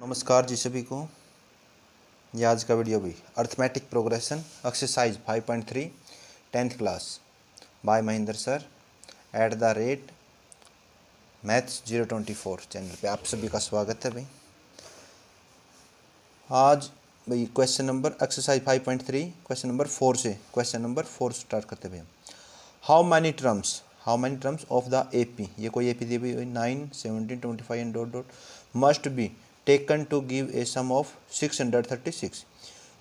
नमस्कार जी सभी को। ये आज का वीडियो भी arithmetic progression exercise 5.3 10th class by Mahendra sir at the rate maths 024 channel पे आप सभी का स्वागत है भाई। आज भाई question number exercise 5.3 question number 4 से क्वेश्चन नंबर 4 स्टार्ट करते हैं। How many terms of the AP, ये कोई एपी दी हुई 9 17 25 and dot dot must be taken to give a sum of 636,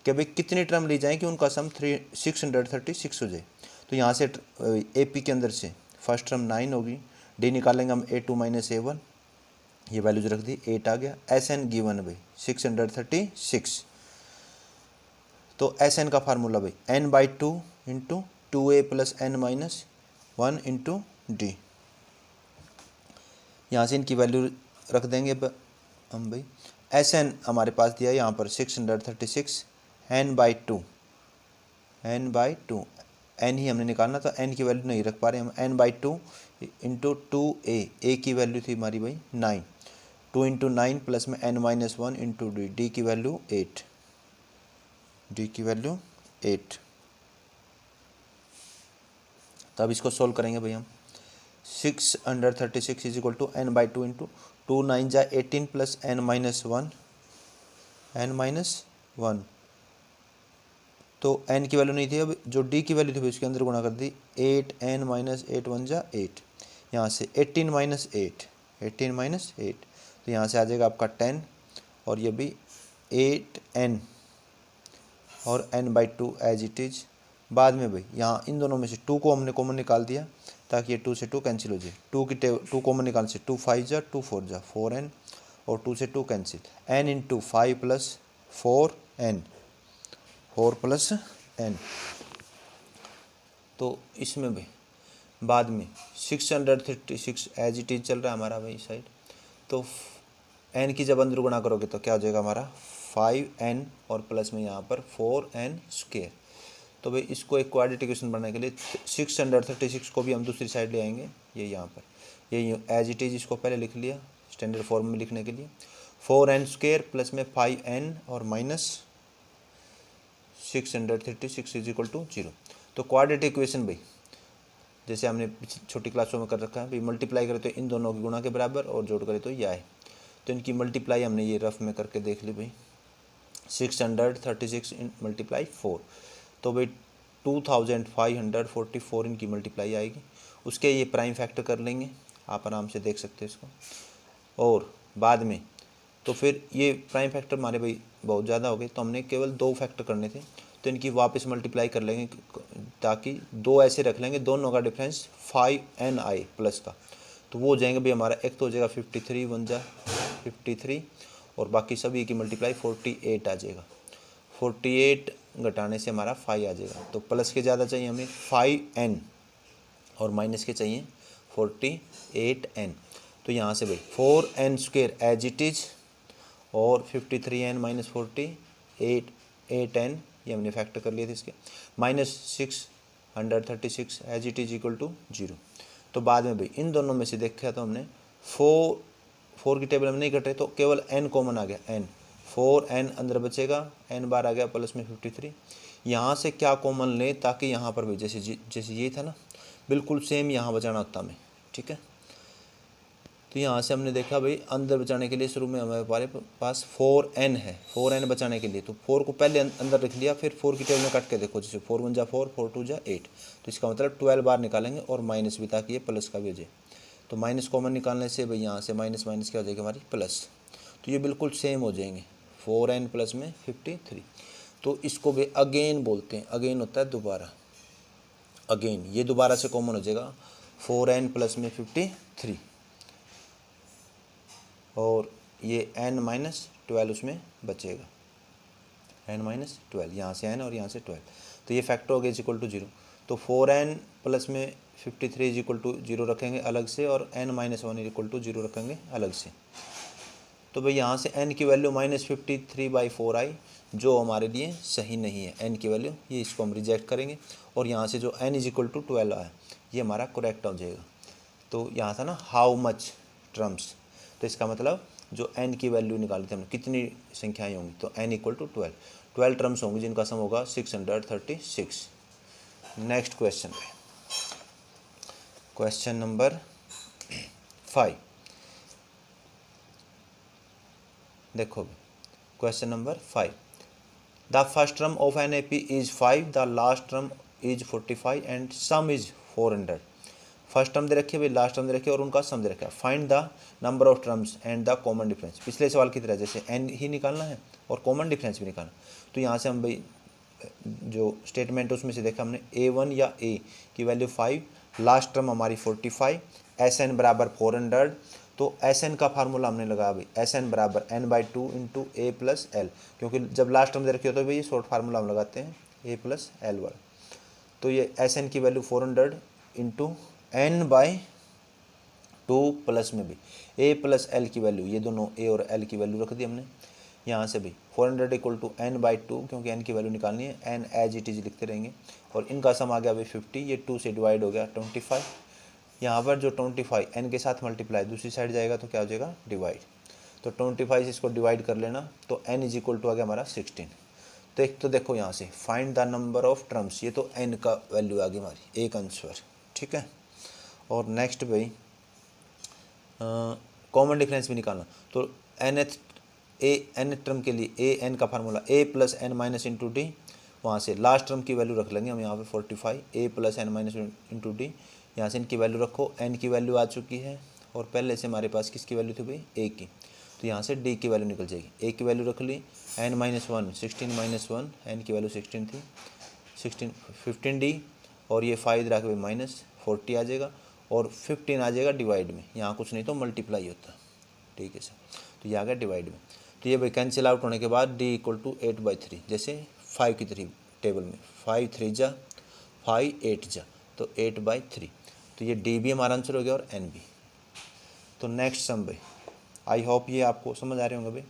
कि भाई कितनी टर्म ली जाए कि उनका सम 636 हो जाए। तो यहाँ से एपी के अंदर से फर्स्ट टर्म 9 होगी, डी निकालेंगे हम A2 माइनस A1, ये वैल्यूज रख दी, 8 आ गया। एस एन गिवन भाई 636, तो एस एन का फार्मूला भाई n/2 into 2a plus n minus 1 into d. यहाँ से इनकी वैल्यू रख देंगे हम भाई। एस एन हमारे पास दिया है यहाँ पर 636, n/2 n ही हमने निकालना था, n की वैल्यू नहीं रख पा रहे हम। n/2 इंटू 2a, a की वैल्यू थी हमारी भाई 9, 2 इंटू 9 प्लस में n minus 1 into D, D की वैल्यू 8, डी की वैल्यू 8। तब इसको सोल्व करेंगे भाई हम। 636 is equal to n/2 into 2 9 जा 18 प्लस n माइनस 1, तो n की वैल्यू नहीं थी, अब जो d की वैल्यू थी उसके अंदर गुणा कर दी, 8n माइनस 8 1 जा 8, यहाँ से 18 माइनस 8, तो यहाँ से आ जाएगा आपका 10, और ये भी 8n और n/2 एज इट इज। बाद में भाई यहाँ इन दोनों में से 2 को हमने कॉमन निकाल दिया ताकि ये 2 से 2 कैंसिल हो जाए। 2 कॉमन निकालने से 2 5 जा 2 4 जा 4n, और 2 से 2 cancel, n into 5 plus 4n, 4 plus n। तो इसमें भाई बाद में 636 एज इट इज चल रहा है हमारा भाई साइड, तो n की जब अंदर गुणा करोगे तो क्या हो जाएगा हमारा 5n और प्लस में यहाँ पर 4n स्क्वायर। तो भाई इसको एक क्वाड्रेटिक इक्वेशन बनाने के लिए 636 को भी हम दूसरी साइड ले आएंगे, ये यहाँ पर, ये एज इट इज इसको पहले लिख लिया स्टैंडर्ड फॉर्म में लिखने के लिए, 4n स्क्वायर प्लस में 5n और माइनस 636 इज इक्वल टू 0। तो क्वाड्रेटिक इक्वेशन भाई जैसे हमने छोटी क्लासों में कर रखा है भाई, मल्टीप्लाई करें तो इन दोनों की गुणा के बराबर और जोड़ करें तो यह है, तो इनकी मल्टीप्लाई हमने ये रफ में करके देख ली भाई। 636 मल्टीप्लाई 4, तो भाई 2544 इनकी मल्टीप्लाई आएगी। उसके ये प्राइम फैक्टर कर लेंगे, आप आराम से देख सकते हैं इसको। और बाद में तो फिर ये प्राइम फैक्टर हमारे भाई बहुत ज़्यादा हो गए, तो हमने केवल 2 फैक्टर करने थे, तो इनकी वापस मल्टीप्लाई कर लेंगे, ताकि 2 ऐसे रख लेंगे दोनों का डिफरेंस 5n आए प्लस का, तो वो हो जाएंगे भाई हमारा, एक तो हो जाएगा 53 1 जा 53, और बाकी सभी की मल्टीप्लाई 48 आ जाएगा। 48 घटाने से हमारा 5 आ जाएगा, तो प्लस के ज़्यादा चाहिए हमें 5n और माइनस के चाहिए 48n। तो यहाँ से भाई 4n square as it is और 53n माइनस 48 8n, ये हमने फैक्टर कर लिए थे इसके, minus 636 as it is equal to 0। तो बाद में भाई इन दोनों में से देखा तो हमने 4 की टेबल में नहीं कट रहे, तो केवल n कॉमन आ गया, n 4n अंदर बचेगा, n बार आ गया प्लस में 53। यहाँ से क्या कॉमन लें ताकि यहाँ पर भी जैसे ये था ना, बिल्कुल सेम यहाँ बचाना होता हमें, ठीक है। तो यहाँ से हमने देखा भाई अंदर बचाने के लिए शुरू में हमारे पास 4n है, 4n बचाने के लिए तो 4 को पहले अंदर रख लिया, फिर 4 की टेबल में कट के देखो, जैसे 4 1 जा 4, 4 2 जा 8, तो इसका मतलब 12 बार निकालेंगे और माइनस भी, ताकि ये प्लस का भी हो जाए। तो माइनस कॉमन निकालने से भाई यहाँ से माइनस माइनस क्या हो जाएगी हमारी प्लस, तो ये बिल्कुल सेम हो जाएंगे, 4n प्लस में 53। तो इसको भी अगेन बोलते हैं, अगेन होता है दोबारा, अगेन ये दोबारा से कॉमन हो जाएगा 4n प्लस में 53, और ये n माइनस 12 उसमें बचेगा, n माइनस 12, यहाँ से n और यहाँ से 12, तो ये फैक्टर हो गया इज इक्वल टू 0। तो 4n प्लस में 53 इज इक्वल टू 0 रखेंगे अलग से, और n minus 1 is equal to 0 रखेंगे अलग से। तो भाई यहाँ से n की वैल्यू माइनस 53/4 आई, जो हमारे लिए सही नहीं है n की वैल्यू, ये इसको हम रिजेक्ट करेंगे, और यहाँ से जो n इज इक्वल टू 12 आया ये हमारा करेक्ट हो जाएगा। तो यहाँ था ना हाउ मच टर्म्स, तो इसका मतलब जो n की वैल्यू निकाली थी हमने, कितनी संख्याएं होंगी, तो n इक्वल टू 12, 12 टर्म्स होंगी जिनका सम होगा 636। नेक्स्ट क्वेश्चन पे, क्वेश्चन नंबर 5 देखो, question number 5, the first term of an A P is 5, the last term is 45 and sum is 400। First term दे रखी है भाई, लास्ट टर्म दे रखी है और उनका सम दे रखा है। Find the number of terms and the common difference. पिछले सवाल की तरह जैसे एन ही निकालना है और कॉमन डिफरेंस भी निकालना, तो यहाँ से हम भाई जो स्टेटमेंट है उसमें से देखा हमने A1 या A की वैल्यू 5, लास्ट टर्म हमारी 45, SN बराबर 400। तो SN का फार्मूला हमने लगाया भाई, SN बराबर n/2 into A plus L, क्योंकि जब लास्ट टर्म दे रखी होता है भाई शॉर्ट फार्मूला हम लगाते हैं A प्लस एल वाला। तो ये SN की वैल्यू 400 इंटू n/2 प्लस में भी A प्लस एल की वैल्यू, ये दोनों A और L की वैल्यू रख दी हमने यहाँ से भी 400 इक्वल टू n/2, क्योंकि n की वैल्यू निकालनी है, n एज इट इज लिखते रहेंगे। और इनका सम आ गया भाई 50, ये 2 से डिवाइड हो गया 25। यहाँ पर जो 25 n के साथ मल्टीप्लाई दूसरी साइड जाएगा तो क्या हो जाएगा, डिवाइड। तो 25 इसको डिवाइड कर लेना, तो n इज इक्वल टू आ गया हमारा 16। तो एक तो देखो यहाँ से find the number of terms, ये तो n का वैल्यू आ गई हमारी, एक आंसर, ठीक है। और नेक्स्ट भाई कॉमन डिफरेंस भी निकालना, तो एन टर्म के लिए ए एन का formula A plus N minus into d, वहाँ से लास्ट टर्म की वैल्यू रख लेंगे हम यहाँ पे 45, A plus N minus into d, यहाँ से इनकी वैल्यू रखो, n की वैल्यू आ चुकी है और पहले से हमारे पास किसकी वैल्यू थी भाई, A की, तो यहाँ से D की वैल्यू निकल जाएगी। A की वैल्यू रख ली, n-1 16 माइनस 1, n की वैल्यू 16 थी, 15D, और ये 5 इधर आके माइनस 40 आ जाएगा और 15 आ जाएगा डिवाइड में, यहाँ कुछ नहीं तो मल्टीप्लाई होता, ठीक है सर। तो ये आ गया डिवाइड में, तो ये भाई कैंसिल आउट होने के बाद D इक्वल टू 8/3, जैसे 5 की 3 टेबल में 5 3 जा 5 8 जा, तो 8/3, तो ये D भी हमारा आंसर हो गया और N भी। तो नेक्स्ट सम भाई, आई होप ये आपको समझ आ रहे होंगे भाई,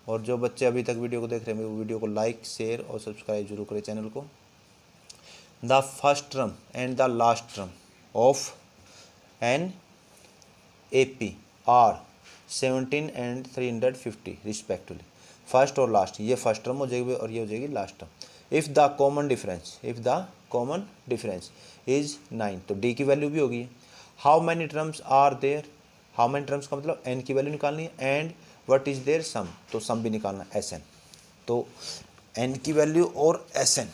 और जो बच्चे अभी तक वीडियो को देख रहे हैं वो वीडियो को लाइक शेयर और सब्सक्राइब जरूर करें चैनल को। The first term and the last term of an A P are 17 and 350 respectively. First और लास्ट, ये फर्स्ट टर्म हो जाएगी और ये हो जाएगी last term. If the common difference is 9, तो डी की वैल्यू भी होगी। How many terms are there, how many terms का मतलब एन की वैल्यू निकालनी है, and what is their sum, तो सम भी निकालना एस एन। तो एन की वैल्यू और एस एन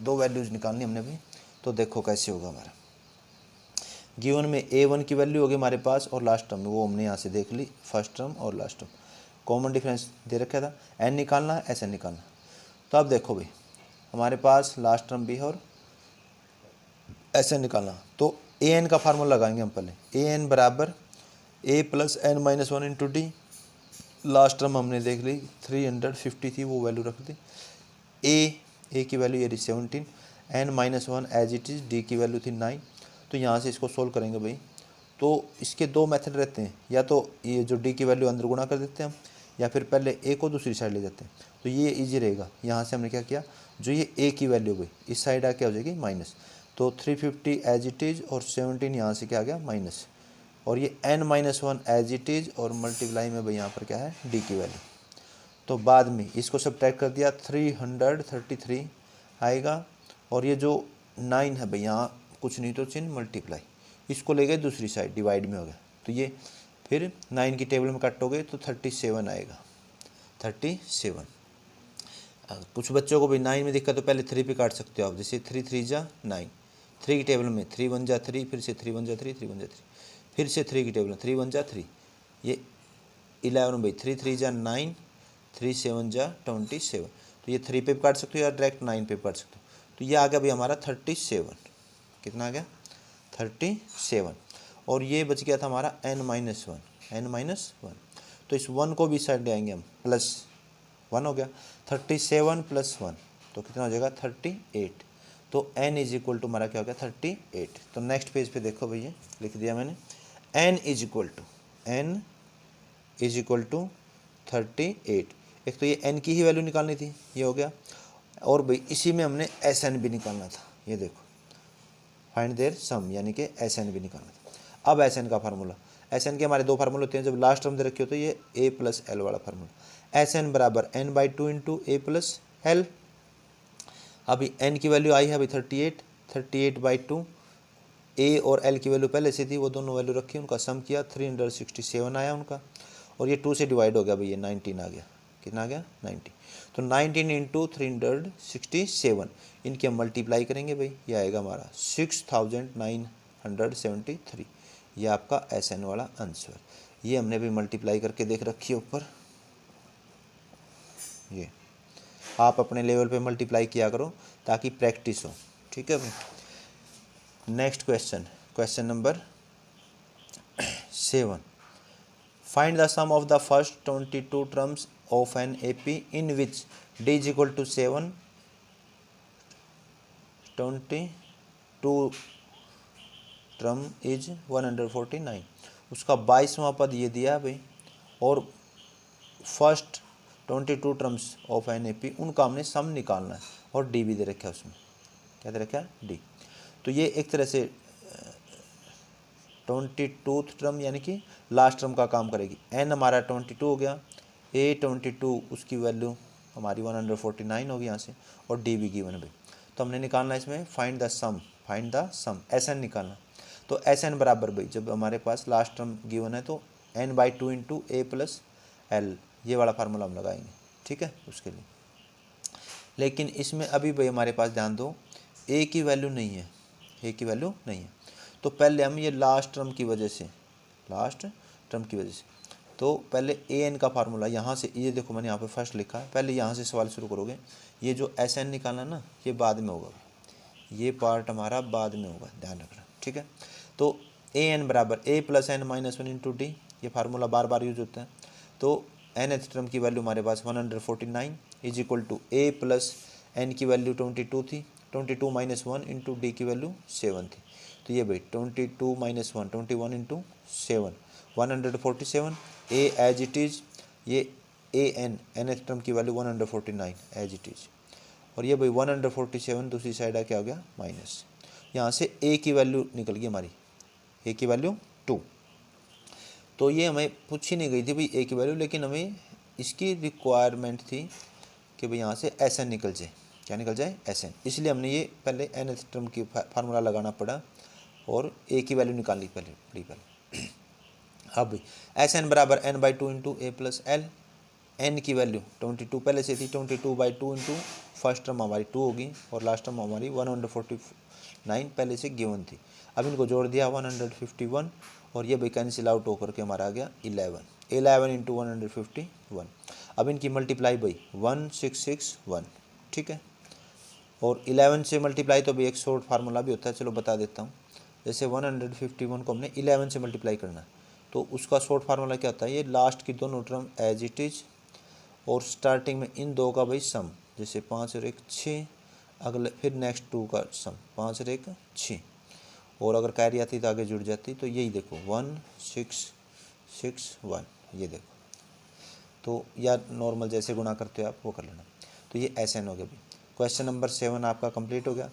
दो वैल्यूज निकालनी हमने भी। तो देखो कैसे होगा हमारा, गिवन में A1 की वैल्यू होगी हमारे पास और लास्ट टर्म में, वो हमने यहाँ से देख ली, फर्स्ट टर्म और लास्ट टर्म। कॉमन डिफरेंस दे रखा था, n निकालना है, SN निकालना। तो अब देखो भाई हमारे पास लास्ट टर्म भी है और SN निकालना, तो AN का फार्मूला लगाएंगे हम पहले। AN बराबर A plus N minus 1 into d, last term हमने देख ली 350 थी, वो वैल्यू रख दी। A की वैल्यू ये रही 17, n-1 as it is, D की वैल्यू थी 9। तो यहाँ से इसको सोल्व करेंगे भाई, तो इसके दो मेथड रहते हैं, या तो ये जो D की वैल्यू अंदर गुणा कर देते हैं हम, या फिर पहले A को दूसरी साइड ले जाते हैं, तो ये इजी रहेगा। यहाँ से हमने क्या किया, जो ये A की वैल्यू गई इस साइड आके हो जाएगी माइनस, तो 350 एज इट इज़ और 17 यहाँ से क्या आ गया माइनस, और ये n-1 एज इट इज़ और मल्टीप्लाई में भाई यहाँ पर क्या है D की वैल्यू। तो बाद में इसको सब्ट्रैक्ट कर दिया 333 आएगा, और ये जो 9 है भाई यहाँ कुछ नहीं तो चिन्ह मल्टीप्लाई, इसको ले गए दूसरी साइड, डिवाइड में हो गया, तो ये फिर 9 की टेबल में कट हो गए तो 37 आएगा, 37। कुछ बच्चों को भी 9 में दिक्कत तो पहले 3 पे काट सकते हो आप, जैसे 3 3 जा 9, 3 की टेबल में 3 1 जा 3, फिर से 3 1 जा 3, 3 1 जा 3, फिर से 3 की टेबल में 3 1 जा 3, ये 11 भाई 3 3 जा 9, 3 7 जा 27, तो ये 3 पे काट सकते हो या डायरेक्ट 9 पे काट सकते हो। तो ये आ गया भाई हमारा 37, कितना आ गया 37, और ये बच गया था हमारा n-1, तो इस 1 को भी साइड ले आएंगे हम, प्लस 1 हो गया, 37 प्लस 1 तो कितना हो जाएगा 38, तो n इज इक्वल टू हमारा क्या हो गया 38। तो नेक्स्ट पेज पे देखो भैया लिख दिया मैंने, n इज इक्वल टू 38। एक तो ये n की ही वैल्यू निकालनी थी, ये हो गया, और भाई इसी में हमने SN भी निकालना था, ये देखो फाइंड देयर सम, यानी कि SN भी निकालना था। अब SN का फार्मूला, एस एन के हमारे दो फार्मूले होते हैं, जब लास्ट टर्म दे रखी हो तो ये ए प्लस एल वाला फार्मूला, एस एन बराबर n by two into a plus l. अभी एन की वैल्यू आई है अभी 38, 38 बाई टू, ए और एल की वैल्यू पहले से थी, वो दोनों वैल्यू रखी, उनका सम किया 367 आया उनका, और ये 2 से डिवाइड हो गया भाई, ये 19 आ गया, कितना आ गया 90। तो 19 इंटू 367 इनकी हम मल्टीप्लाई करेंगे भाई, ये आएगा हमारा 6973, ये आपका एस एन वाला आंसर। ये हमने भी मल्टीप्लाई करके देख रखी है ऊपर, ये आप अपने लेवल पे मल्टीप्लाई किया करो ताकि प्रैक्टिस हो, ठीक है भाई। Next question, question number 7, find the sum of the first 22 terms of an AP in which d is equal to 7, 22 term is 149। उसका 22वां पद ये दिया भाई, और first 22 terms of an AP उनका हमने सम निकालना है, और डी भी दे रखा है उसमें, क्या दे रखा है डी। तो ये एक तरह से 22th टर्म यानी कि लास्ट टर्म का काम करेगी। एन हमारा 22 हो गया, ए 22 उसकी वैल्यू हमारी 149 होगी यहाँ से, और डी भी गिवन भाई। तो हमने निकालना है इसमें find the sum, find the sum, s n निकालना। तो एस एन बराबर भाई, जब हमारे पास लास्ट टर्म गिवन है तो n by two into a plus l, ये वाला फार्मूला हम लगाएंगे, ठीक है उसके लिए। लेकिन इसमें अभी भाई हमारे पास ध्यान दो, ए की वैल्यू नहीं है, ए की वैल्यू नहीं है, तो पहले हम ये लास्ट टर्म की वजह से, लास्ट टर्म की वजह से, तो पहले ए एन का फार्मूला यहाँ से, ये देखो मैंने यहाँ पे फर्स्ट लिखा है, पहले यहाँ से सवाल शुरू करोगे। ये जो एस एन निकालना ना, ये बाद में होगा, ये पार्ट हमारा बाद में होगा, ध्यान रखना, ठीक है। तो ए एन बराबर a plus N minus one into d, ये फार्मूला बार बार यूज होता है। तो एन एथ टर्म की वैल्यू हमारे पास 149 is equal to a plus n की वैल्यू 22 थी, 22 माइनस 1 इंटू डी की वैल्यू 7 थी। तो ये भाई 22 minus 1, 21 into 7, 147, a as it is, ये a n n th term की वैल्यू 149 एज इट इज़, और ये भाई 147 दूसरी साइड आ क्या हो गया माइनस, यहाँ से ए की वैल्यू निकल गई हमारी, ए की वैल्यू 2। तो ये हमें पूछी नहीं गई थी भाई ए की वैल्यू, लेकिन हमें इसकी रिक्वायरमेंट थी कि भाई यहाँ से एस एन निकल जाए, क्या निकल जाए एस एन, इसलिए हमने ये पहले एन एथ टर्म की फार्मूला लगाना पड़ा और ए की वैल्यू निकालनी पड़ी। अब एस एन बराबर n by two into a plus l, n की वैल्यू 22 पहले से थी, 22 by two into first term हमारी 2 होगी, और लास्ट टर्म हमारी 149 पहले से गिवन थी। अब इनको जोड़ दिया 151, और ये भाई कैंसिल आउट होकर के हमारा आ गया 11 इंटू 151। अब इनकी मल्टीप्लाई भाई 1661, ठीक है। और 11 से मल्टीप्लाई तो भाई एक शॉर्ट फार्मूला भी होता है, चलो बता देता हूँ। जैसे 151 को हमने 11 से मल्टीप्लाई करना है, तो उसका शॉर्ट फार्मूला क्या होता है, ये लास्ट की दोनों टर्म एज इट इज़, और स्टार्टिंग में इन दो का भाई सम, जैसे 5 और 1 6, अगले फिर नेक्स्ट 2 का सम 5 और 1 6, और अगर कैरी आती तो आगे जुड़ जाती, तो यही देखो 1661, ये देखो। तो या नॉर्मल जैसे गुणा करते हो आप वो कर लेना। तो ये एस एन हो गया भाई। क्वेश्चन नंबर 7 आपका कंप्लीट हो गया।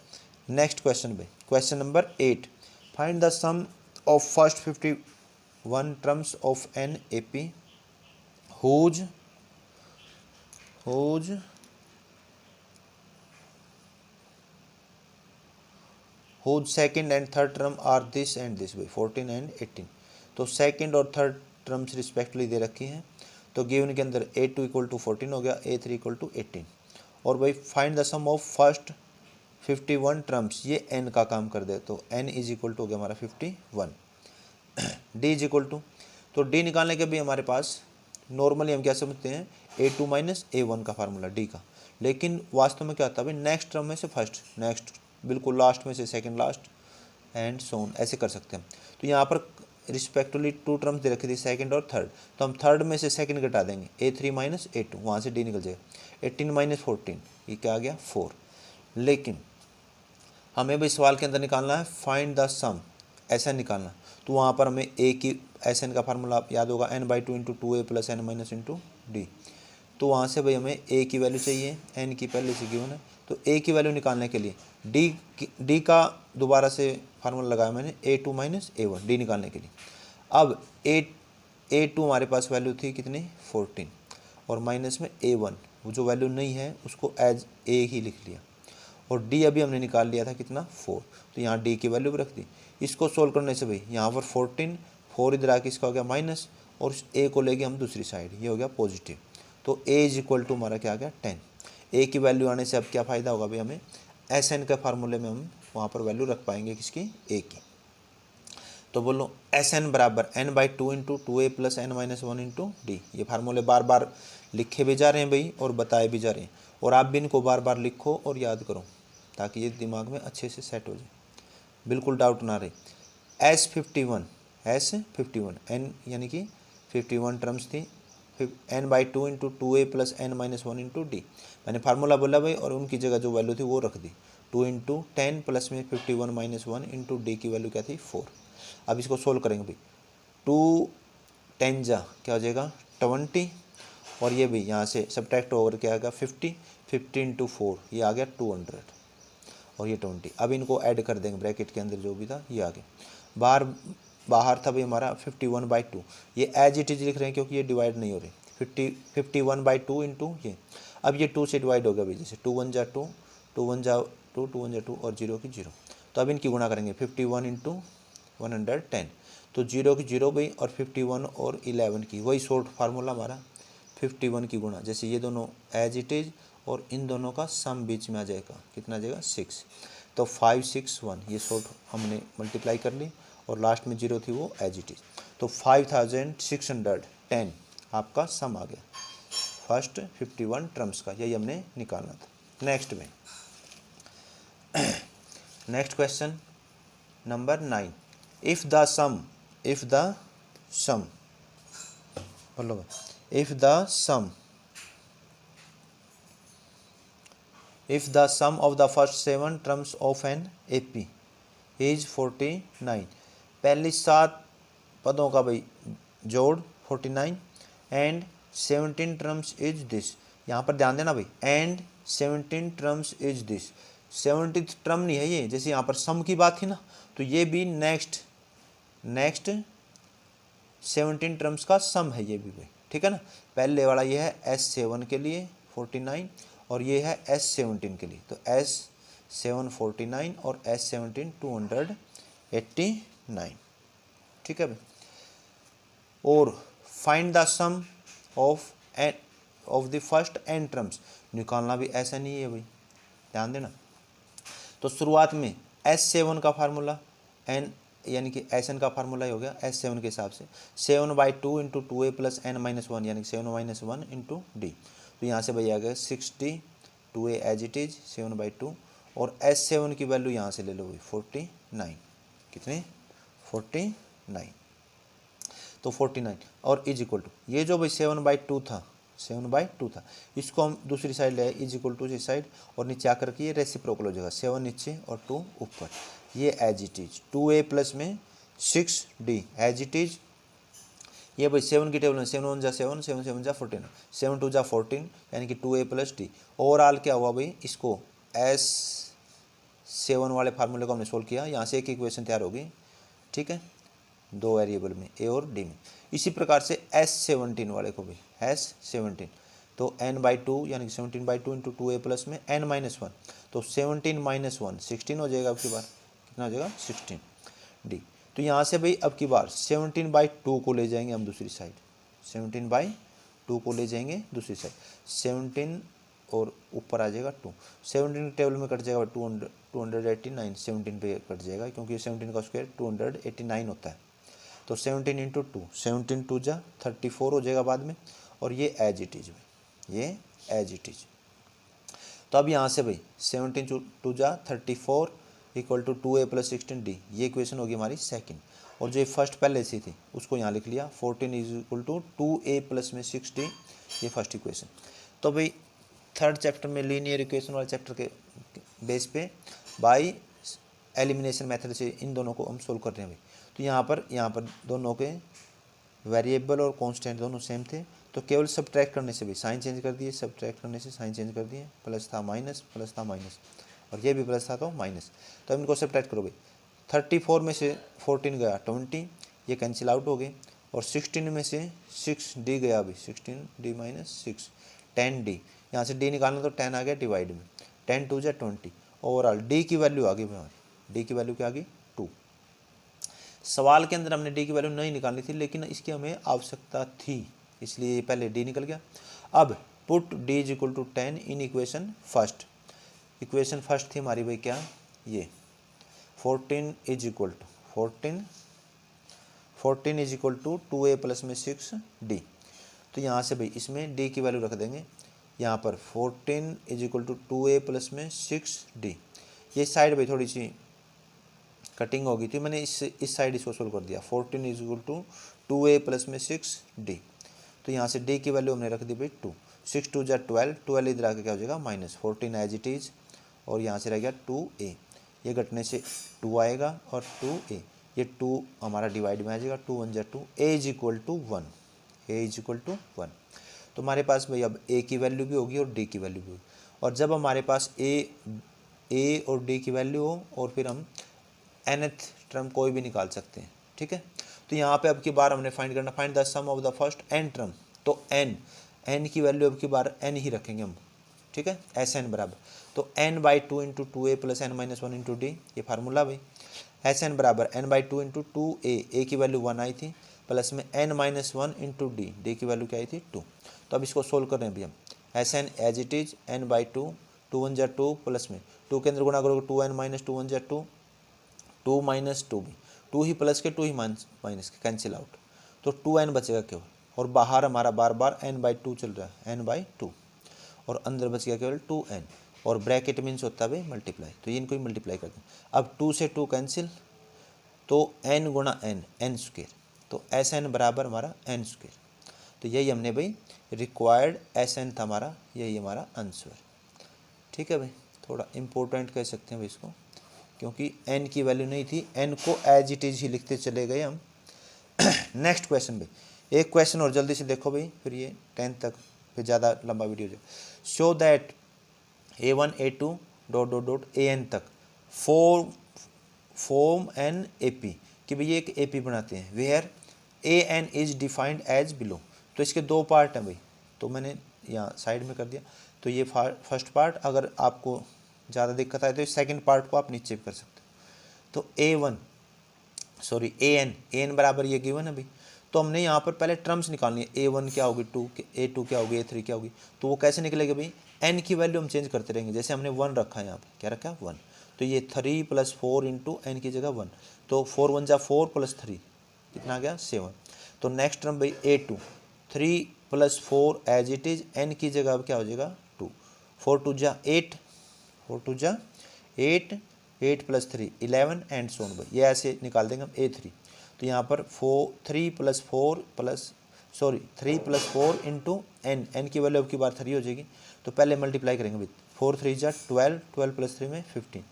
नेक्स्ट क्वेश्चन भाई, question number 8, find the sum of first 51 terms of an AP whose second and third term are this and this भाई 14 एंड 18। तो सेकेंड और थर्ड टर्म्स रिस्पेक्टली दे रखी हैं। तो गिवन के अंदर A2 इक्वल टू 14 हो गया, A3 इक्वल टू 18, और भाई find the sum of first 51 terms, ये n का काम कर दे, तो n इज इक्वल टू हो गया हमारा 51, d इज इक्वल टू, तो d निकालने के भी हमारे पास नॉर्मली हम क्या समझते हैं A2 माइनस A1 का फार्मूला d का, लेकिन वास्तव में क्या होता है भाई नेक्स्ट टर्म में से फर्स्ट, नेक्स्ट बिल्कुल लास्ट में से सेकंड लास्ट, एंड सोन ऐसे कर सकते हैं। तो यहाँ पर रिस्पेक्टिवली 2 टर्म्स दे रखी थी सेकंड और थर्ड, तो हम थर्ड में से सेकंड घटा देंगे, A3 माइनस A2, वहाँ से d निकल जाएगा, 18 माइनस 14, ये क्या आ गया 4। लेकिन हमें भाई सवाल के अंदर निकालना है फाइंड द सम, ऐसा निकालना, तो वहाँ पर हमें ए की एस एन का फार्मूला याद होगा, n by two into 2a plus N minus into D. तो वहाँ से भाई हमें a की वैल्यू चाहिए, n की पहले से गिवन है, तो a की वैल्यू निकालने के लिए d का दोबारा से फार्मूला लगाया मैंने, A2 माइनस A1 d निकालने के लिए। अब A2 हमारे पास वैल्यू थी कितनी 14 और माइनस में A1 वो जो वैल्यू नहीं है उसको एज A ही लिख लिया और D अभी हमने निकाल लिया था कितना 4 तो यहाँ D की वैल्यू भी रख दी। इसको सोल्व करने से भाई यहाँ पर 14 4 इधर आके इसका हो गया माइनस और उस A को लेके हम दूसरी साइड ये हो गया पॉजिटिव तो A इज इक्वल टू हमारा क्या आ गया 10। A की वैल्यू आने से अब क्या फ़ायदा होगा भाई हमें SN के फार्मूले में हम वहाँ पर वैल्यू रख पाएंगे किसकी A की। तो बोलो SN बराबर n/2 into 2A plus n-1 into d. ये फार्मूले बार बार लिखे भी जा रहे हैं भाई और बताए भी जा रहे हैं और आप भी इनको बार बार लिखो और याद करो ताकि ये दिमाग में अच्छे से सेट हो जाए, बिल्कुल डाउट ना रहे। S51 n यानी कि 51 टर्म्स थी n/2 into 2A plus n-1 into D. मैंने फार्मूला बोला भाई और उनकी जगह जो वैल्यू थी वो रख दी 2 इंटू 10 प्लस में 51 माइनस 1 इंटू डी की वैल्यू क्या थी 4। अब इसको सोल्व करेंगे भाई 2 10 जा क्या हो जाएगा 20 और ये भी यहाँ से सब्ट्रैक्ट होकर क्या आएगा 50 इंटू 4 ये आ गया 200 और ये 20। अब इनको ऐड कर देंगे ब्रैकेट के अंदर जो भी था ये आ गया बाहर था भाई हमारा 51/2 ये एज इट इज लिख रहे हैं क्योंकि ये डिवाइड नहीं हो रही 51/2 इंटू ये। अब ये 2 से डिवाइड हो गया भाई जैसे 2 1 जा 2 2 1 जा 2 2 1 जा 2 और 0 की 0। तो अब इनकी गुणा करेंगे 51 इंटू 110 तो 0 की 0 भाई और 51 और 11 की वही शॉर्ट फार्मूला हमारा 51 की गुणा जैसे ये दोनों एज इट इज और इन दोनों का सम बीच में आ जाएगा कितना आ जाएगा 6 तो 561 ये शॉर्ट हमने मल्टीप्लाई कर ली और लास्ट में 0 थी वो एज इट इज तो 5610 आपका सम आ गया फर्स्ट 51 टर्म्स का यही हमने निकालना था। Next question number 9 if the sum बोलो if the sum of the first 7 terms of an AP is 49 पहली 7 पदों का भाई जोड़ 49 एंड 17 टर्म्स इज दिस। यहाँ पर ध्यान देना भाई and 17 terms is this 70th term नहीं है ये, जैसे यहाँ पर सम की बात थी ना तो ये भी नेक्स्ट 17 टर्म्स का सम है ये भी भाई, ठीक है ना। पहले वाला ये है S7 के लिए 49 और ये है S17 के लिए तो S7 49 और S17 289, ठीक है भाई। और find the sum of the first n terms निकालना भी ऐसा नहीं है भाई, ध्यान देना। तो शुरुआत में S7 का फार्मूला n यानी कि Sn का फार्मूला ही हो गया S7 के हिसाब से 7/2 इंटू 2A प्लस n-1 यानी कि 7-1 इंटू डी। तो यहाँ से भाई आ गया 60 2A एज इट इज 7/2 और S7 की वैल्यू यहाँ से ले लो भाई 49 कितने 49 तो 49 और इज इक्वल टू ये जो भाई 7/2 था इसको हम दूसरी साइड ले आए इज इक्वल टू इस साइड और नीचे आकर के ये रेसिप्रोकल हो जाएगा 7 नीचे और 2 ऊपर ये as it is 2A plus में 6D एज इट इज। ये भाई 7 की टेबल में 7 1 जा 7 7 7 जा 14 7 2 जा 14 यानी कि 2A प्लस D। ओवरऑल क्या हुआ भाई इसको S7 वाले फार्मूले को हमने सोल्व किया, यहाँ से एक इक्वेशन तैयार होगी, ठीक है, दो वेरिएबल में A और D में। इसी प्रकार से S17 वाले को भी S17 तो n/2 यानी कि 17/2 इंटू 2A प्लस में n-1 तो 17-1 16 हो जाएगा। अब की बार कितना हो जाएगा 16D। तो यहाँ से भाई अब की बार 17/2 को ले जाएंगे हम दूसरी साइड 17/2 को ले जाएंगे दूसरी साइड 17 और ऊपर आ जाएगा 2 17 टेबल में कट जाएगा 289 17 पे कट जाएगा क्योंकि 17 का स्क्वायर 289 होता है। तो 17 इंटू 2 17 2 जा 34 हो जाएगा बाद में और ये एज इट इज ये एज इट इज। तो अब यहाँ से भाई 17 2 जा 34 equal to 2A plus 16D ये इक्वेशन होगी हमारी सेकंड। और जो फर्स्ट पहले से थी उसको यहाँ लिख लिया 14 is equal to 2A plus में 6D ये फर्स्ट इक्वेशन। तो भाई थर्ड चैप्टर में लीनियर इक्वेशन वाले चैप्टर के बेस पे बाय एलिमिनेशन मेथड से इन दोनों को हम सोल्व कर रहे हैं भाई। तो यहाँ पर दोनों के वेरिएबल और कांस्टेंट दोनों सेम थे तो केवल सब्ट्रैक्ट करने से भी साइन चेंज कर दिए, सब्ट्रैक्ट करने से साइन चेंज कर दिए, प्लस था माइनस और ये भी प्लस था तो माइनस। तो अब इनको सब्ट्रैक्ट करो भाई 34 में से 14 गया 20 ये कैंसिल आउट हो गए, और 16 में से 6d गया अभी, 16d माइनस 6 10d, यहाँ से d निकालना तो 10 आ गया डिवाइड में, 10 2 जा 20, ओवरऑल d की वैल्यू आ गई हमारी, d की वैल्यू क्या आ गई 2। सवाल के अंदर हमने d की वैल्यू नहीं निकालनी थी, लेकिन इसकी हमें आवश्यकता थी, इसलिए पहले d निकल गया। अब put d is equal to 10 in equation first, equation first थी हमारी भाई क्या, ये 14 is equal to 14 is equal to 2a plus में 6d। तो यहाँ से भाई इसमें d की वैल्यू रख देंगे, यहाँ पर 14 is equal to 2a plus में 6d। ये साइड भाई थोड़ी सी कटिंग हो गई थी, मैंने इस साइड इसको सोल्व कर दिया, 14 is equal to 2a plus में 6d। तो यहाँ से d की वैल्यू हमने रख दी भाई 2, 6 2 जा 12, 12 इधर आके क्या हो जाएगा माइनस 14 एज इट इज़, और यहाँ से रह गया 2a, ये घटने से 2 आएगा और 2a, ये 2 हमारा डिवाइड में आ जाएगा, 2 1 जा 2, a is equal to 1, a is equal to 1। तो हमारे पास भाई अब a की वैल्यू भी होगी और d की वैल्यू भी होगी, और जब हमारे पास a और d की वैल्यू हो, और फिर हम nth टर्म कोई भी निकाल सकते हैं, ठीक है। तो यहाँ पे अब की बार हमने फाइंड करना, find the sum of the first n term, तो n की वैल्यू अब की बार n ही रखेंगे हम, ठीक है, Sn बराबर, तो n by 2 into 2a plus n minus 1 into d, ये फार्मूला भाई, Sn बराबर n by 2 into 2a, a की वैल्यू 1 आई थी, प्लस में n minus 1 into D, D की वैल्यू क्या आई थी 2। तो अब इसको सोल्व कर रहे हैं अभी हम, Sn as it is n by 2, 2 1 जा 2 प्लस में 2 के अंदर गुणा करोगे 2n माइनस 2 1 जा 2, 2 माइनस 2 भी, 2 ही प्लस के 2 ही माइनस के, कैंसिल आउट, तो 2n बचेगा केवल, और बाहर हमारा बार बार n बाई 2 चल रहा है, n बाई 2, और अंदर बच गया केवल 2n, और ब्रैकेट मीन्स होता है मल्टीप्लाई, तो ये इनको ही मल्टीप्लाई करते हैं। अब 2 से 2 कैंसिल, तो n गुणा n स्क्वेयर, तो Sn बराबर हमारा n स्क्वेयर। तो यही हमने भाई रिक्वायर्ड Sn था हमारा, यही हमारा आंसर, ठीक है भाई। थोड़ा इम्पोर्टेंट कह सकते हैं भाई इसको, क्योंकि n की वैल्यू नहीं थी, n को एज इट इज़ ही लिखते चले गए हम। नेक्स्ट क्वेश्चन भाई, एक क्वेश्चन और जल्दी से देखो भाई, फिर ये 10 तक, फिर ज़्यादा लंबा वीडियो जाए। Show that a1 a2 dot dot dot an तक फॉर्म एन AP, कि भाई ये एक AP बनाते हैं, where an is defined as below. तो इसके दो पार्ट हैं भाई, तो मैंने यहाँ साइड में कर दिया। तो ये फर्स्ट पार्ट, अगर आपको ज़्यादा दिक्कत आए तो सेकंड पार्ट को आप नीचे भी कर सकते हो। तो an बराबर ये गिवन है भाई, तो हमने यहाँ पर पहले टर्म्स निकालनी है, a1 क्या होगी 2, a2 क्या होगी, a3 क्या होगी। तो वो कैसे निकलेगा भाई, n की वैल्यू हम चेंज करते रहेंगे, जैसे हमने 1 रखा है यहाँ पर, क्या रखा है 1, तो ये 3 प्लस 4 इंटू n की जगह 1, तो 4 1 जा 4 प्लस 3 कितना आ गया 7। तो नेक्स्ट टर्म भाई a2, 3 plus 4 as it is, n की जगह अब क्या हो जाएगा 2, 4 2 जा 8, 4 2 जा 8, 8 प्लस 3 11 एंड सोन भाई, ये ऐसे निकाल देंगे हम a3। तो यहाँ पर 3 प्लस 4 इंटू n की वैल्यू अब की बार 3 हो जाएगी। तो पहले मल्टीप्लाई करेंगे भाई, 4 3 जा 12, 12 प्लस 3 में 15,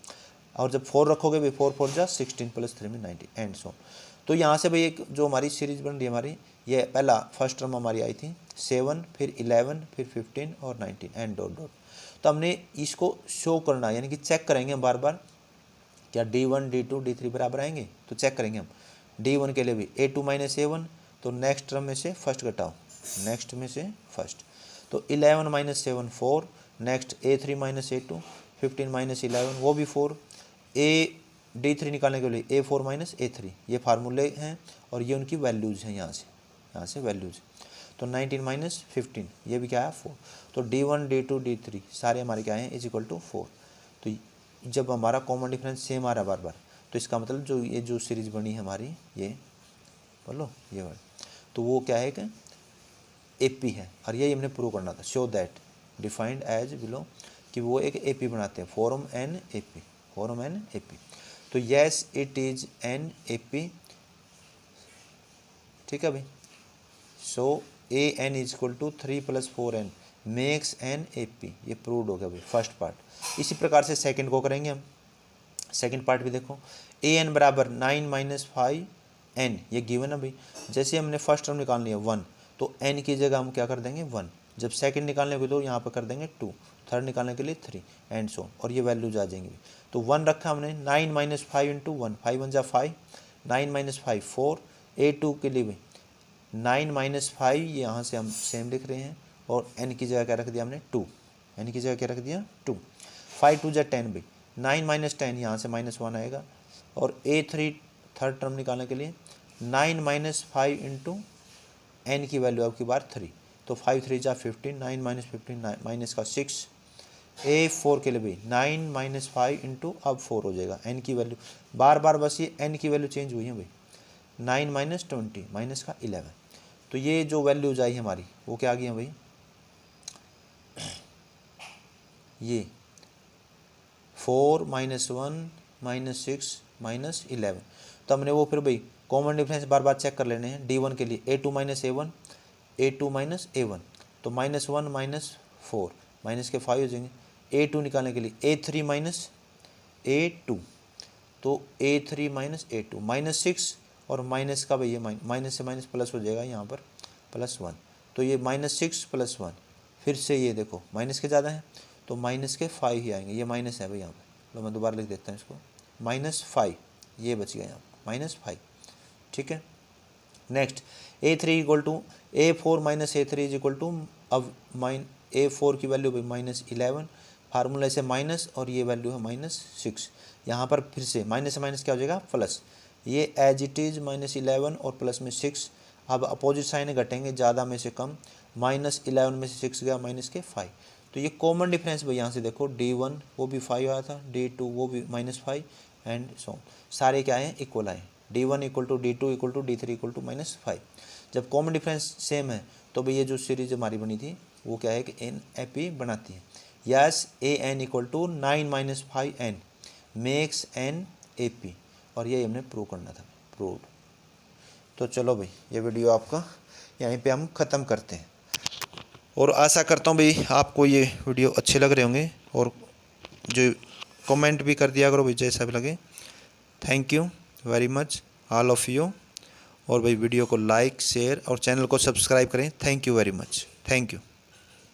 और जब 4 रखोगे भाई 4 4 जा 16 प्लस 3 में 19 एंड सो। तो यहाँ से भाई एक जो हमारी सीरीज बन रही है हमारी, ये पहला फर्स्ट टर्म हमारी आई थी 7, फिर 11, फिर 15 और 19 एंड डॉट डॉट। तो हमने इसको शो करना, यानी कि चेक करेंगे हम बार बार, क्या D1 D2 D3 बराबर आएंगे। तो चेक करेंगे हम D1 के लिए भी a2 माइनस a1, तो नेक्स्ट टर्म में से फर्स्ट घटाओ, नेक्स्ट में से फर्स्ट, तो 11 minus 7 4, next a3 minus a2, 15 minus 11 वो भी 4, D3 निकालने के लिए a4 माइनस a3, ये फार्मूले हैं और ये उनकी वैल्यूज़ हैं, यहाँ से वैल्यूज़। तो 19 माइनस 15, ये भी क्या है 4। तो D1 D2 D3 सारे हमारे क्या हैं इज इक्वल टू 4। तो जब हमारा कॉमन डिफरेंस सेम आ रहा है बार बार, तो इसका मतलब जो ये जो सीरीज बनी है हमारी, ये बोलो ये वाली, तो वो क्या है कि AP है, और यही हमने प्रूव करना था। Show that defined as below, कि वो एक AP बनाते हैं, फॉर्म एन AP। तो yes it is an AP, ठीक है भाई। So AN is equal to 3 plus 4n makes an AP, ये प्रूव्ड हो गया भाई फर्स्ट पार्ट। इसी प्रकार से सेकंड को करेंगे हम, सेकंड पार्ट भी देखो, an बराबर 9 माइनस 5n, ये गिवन है भाई। जैसे हमने फर्स्ट टर्म निकालनी है 1, तो n की जगह हम क्या कर देंगे 1, जब सेकंड निकालने को तो यहाँ पर कर देंगे 2, थर्ड निकालने के लिए 3 एंड सो, और ये वैल्यूज आ जाएंगी। तो 1 रखा हमने, 9 माइनस 5 इंटू 1, 5 1 जा 5, 9 माइनस 5 4, A2 के लिए भाई 9 माइनस 5 यहाँ से हम सेम लिख रहे हैं और n की जगह क्या रख दिया हमने 2, n की जगह क्या रख दिया 2। 5 2 जा 10 भाई, 9 माइनस 10 यहाँ से -1 आएगा और A3 थर्ड टर्म निकालने के लिए 9 माइनस 5 इंटू n की वैल्यू आपकी बार 3, तो 5 3 जा 15, 9 माइनस 15 माइनस का 6। A4 के लिए भी 9 माइनस 5 इंटू अब 4 हो जाएगा, n की वैल्यू बार बार बस ये n की वैल्यू चेंज हुई है भाई, 9 माइनस 20 माइनस का 11। तो ये जो वैल्यूज आई हमारी वो क्या आ गई है भाई, ये 4 माइनस 1 माइनस 6 माइनस 11। तो हमने वो फिर भाई कॉमन डिफरेंस बार बार चेक कर लेने हैं। D1 के लिए A2 minus A1, A2 minus A1, तो -1 माइनस 4 माइनस के 5 हो जाएंगे। A2 निकालने के लिए A3 माइनस A2, तो A3 माइनस A2 -6 और माइनस का भैया माइनस से माइनस प्लस हो जाएगा यहाँ पर +1, तो ये -6 + 1, फिर से ये देखो माइनस के ज़्यादा है तो माइनस के 5 ही आएंगे, ये माइनस है भाई यहाँ पर, तो मैं दोबारा लिख देता हूँ इसको -5, ये बच गया यहाँ -5, ठीक है। Next A3 equal to A4 minus A3 is equal to, अब A4 की वैल्यू भाई -11, फार्मूला से माइनस और ये वैल्यू है -6, यहाँ पर फिर से माइनस से माइनस क्या हो जाएगा प्लस, ये एज इट इज़ -11 और प्लस में 6, अब अपोजिट साइन घटेंगे, ज़्यादा में से कम, -11 में से 6 गया माइनस के 5, तो ये कॉमन डिफरेंस भाई यहाँ से देखो D1 वो भी 5 आया था, D2 वो भी -5 एंड सो सारे क्या हैं इक्वल आए, D1 equal to D2 equal to D3 equal to -5। जब कॉमन डिफरेंस सेम है तो भाई ये जो सीरीज हमारी बनी थी वो क्या है कि NAP बनाती है। Yes AN equal to 9 minus 5N makes NAP, और ये हमने प्रूव करना था, प्रूव। तो चलो भाई ये वीडियो आपका यहीं पे हम ख़त्म करते हैं, और आशा करता हूँ भाई आपको ये वीडियो अच्छे लग रहे होंगे, और जो कमेंट भी कर दिया करो भाई जैसा भी लगे। Thank you very much all of you, और भाई वीडियो को लाइक शेयर और चैनल को सब्सक्राइब करें। Thank you very much, thank you.